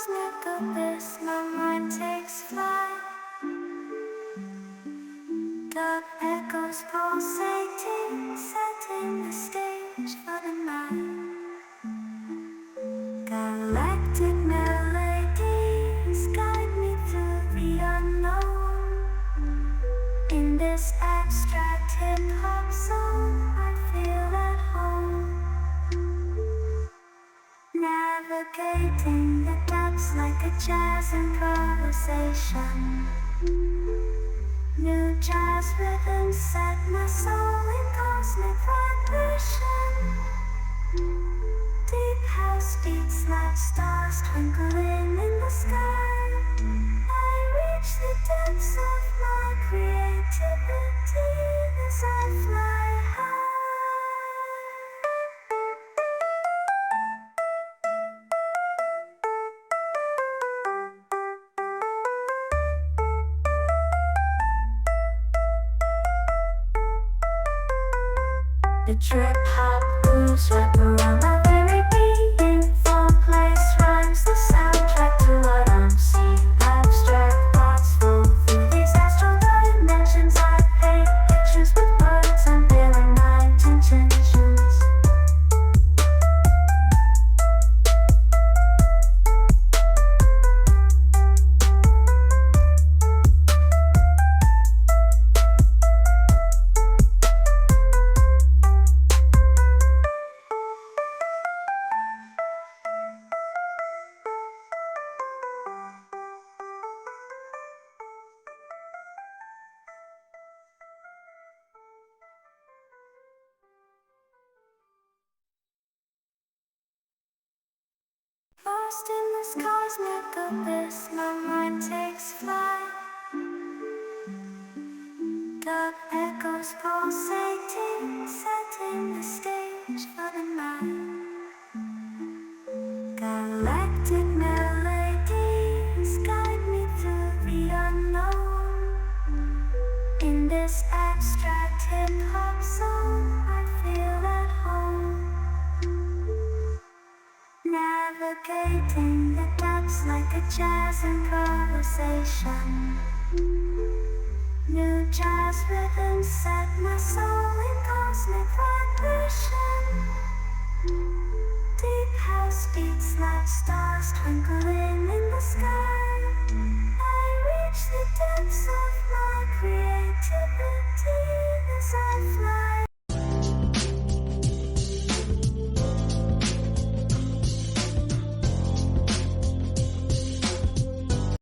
cosmic abyss, my mind takes flight. Dark echoes pulsating, setting the stage for the night. Galactic melodies guide me through the unknown. In this abstract hip-hop zone, I feel at home. Navigating the depths like a jazz improvisation. New jazz rhythms set my soul in cosmic vibration. Deep house beats like stars twinkling in the sky. I reach the depths of my creativity as I fly high. The trip hop grooves wrap around my very being. Form, place, rhymes, the soundtrack to what I'm seeing. Abstract thoughts flow through these astral dimensions. I paint pictures with words, unveiling my intentions. Lost in this cosmic abyss, my mind takes flight. Dark echoes pulsating, setting the stage for the night. Galactic melodies guide me through the unknown. In this abstract hip-hop zone, I feel at home. Navigating the depths like a jazz improvisation. New jazz rhythms set